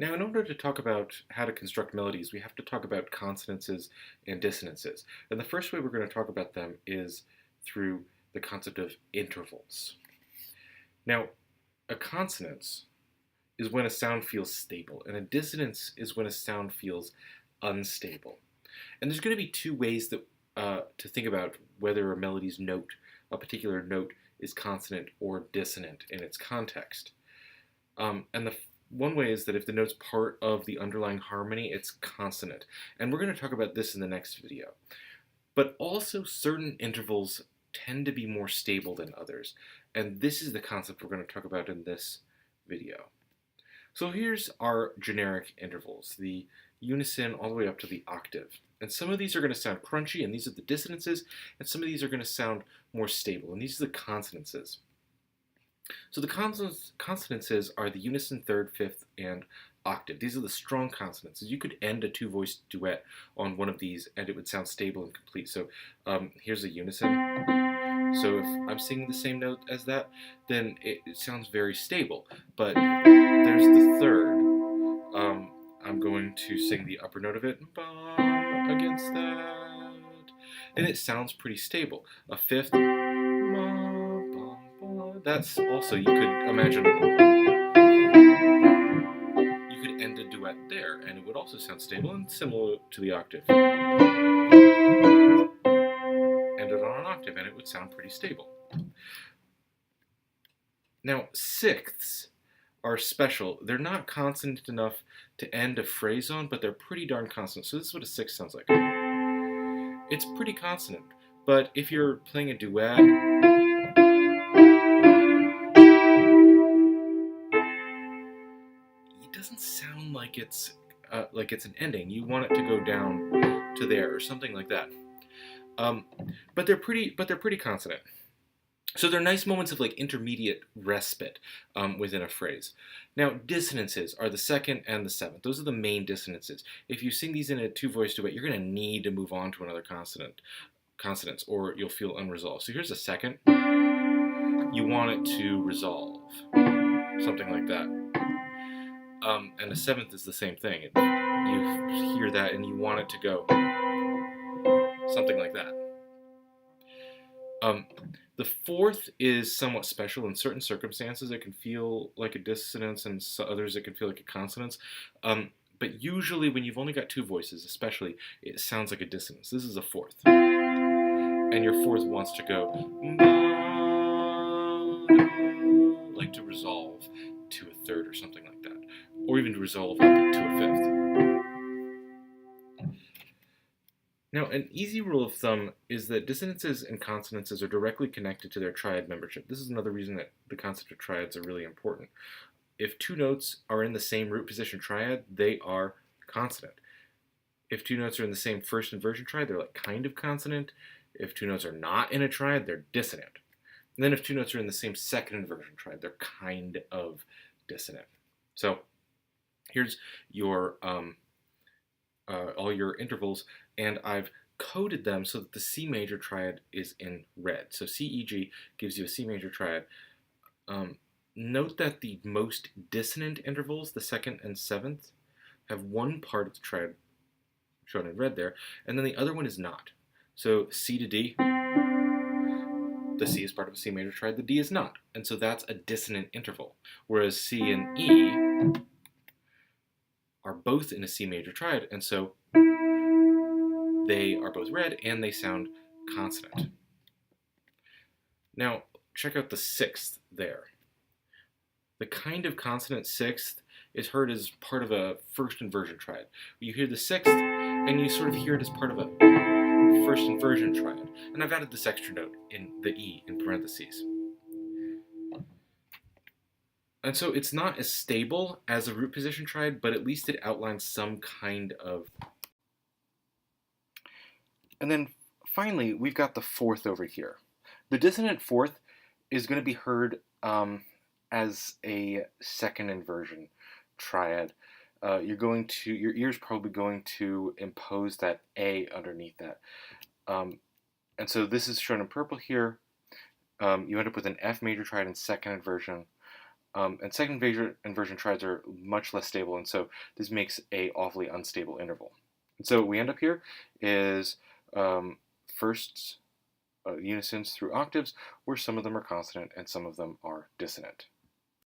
Now, in order to talk about how to construct melodies, we have to talk about consonances and dissonances. And the first way we're going to talk about them is through the concept of intervals. Now, a consonance is when a sound feels stable, and a dissonance is when a sound feels unstable. And there's going to be two ways to think about whether a melody's note, a particular note, is consonant or dissonant in its context. And the one way is that if the note's part of the underlying harmony, it's consonant. And we're going to talk about this in the next video. But also, certain intervals tend to be more stable than others. And this is the concept we're going to talk about in this video. So here's our generic intervals, the unison all the way up to the octave. And some of these are going to sound crunchy, and these are the dissonances, and some of these are going to sound more stable, and these are the consonances. So the consonances are the unison, third, fifth, and octave. These are the strong consonances. You could end a two-voice duet on one of these, and it would sound stable and complete. So here's a unison. So if I'm singing the same note as that, then it sounds very stable. But there's the third. I'm going to sing the upper note of it against that, and it sounds pretty stable. A fifth. That's also, you could imagine, you could end a duet there, and it would also sound stable and similar to the octave. End it on an octave, and it would sound pretty stable. Now, sixths are special. They're not consonant enough to end a phrase on, but they're pretty darn consonant. So this is what a sixth sounds like. It's pretty consonant, but if you're playing a duet, it doesn't sound like it's an ending. You want it to go down to there or something like that. But they're pretty consonant. So they're nice moments of like intermediate respite within a phrase. Now, dissonances are the second and the seventh. Those are the main dissonances. If you sing these in a two-voice duet, you're going to need to move on to another consonants, or you'll feel unresolved. So here's a second. You want it to resolve, something like that. And the seventh is the same thing. You hear that and you want it to go, something like that. The fourth is somewhat special. In certain circumstances, it can feel like a dissonance, and others it can feel like a consonance. But usually, when you've only got two voices, especially, it sounds like a dissonance. This is a fourth. And your fourth wants to go, like to resolve to a third or something like that. Or even to resolve up to a fifth. Now, an easy rule of thumb is that dissonances and consonances are directly connected to their triad membership. This is another reason that the concept of triads are really important. If two notes are in the same root position triad, they are consonant. If two notes are in the same first inversion triad, they're like kind of consonant. If two notes are not in a triad, they're dissonant. And then if two notes are in the same second inversion triad, they're kind of dissonant. So here's your all your intervals, and I've coded them so that the C major triad is in red. So C, E, G gives you a C major triad. Note that the most dissonant intervals, the second and seventh, have one part of the triad shown in red there, and then the other one is not. So C to D, the C is part of a C major triad, the D is not. And so that's a dissonant interval. Whereas C and E are both in a C major triad, and so they are both red and they sound consonant. Now, check out the sixth there. The kind of consonant sixth is heard as part of a first inversion triad. You hear the sixth, and you sort of hear it as part of a first inversion triad. And I've added this extra note in the E in parentheses. And so it's not as stable as a root position triad, but at least it outlines some kind of... And then finally, we've got the fourth over here. The dissonant fourth is going to be heard as a second inversion triad. Your ear's probably going to impose that A underneath that. And so this is shown in purple here. You end up with an F major triad in second inversion. And second inversion triads are much less stable, and so this makes a awfully unstable interval. And so what we end up here is firsts, unisons through octaves, where some of them are consonant and some of them are dissonant.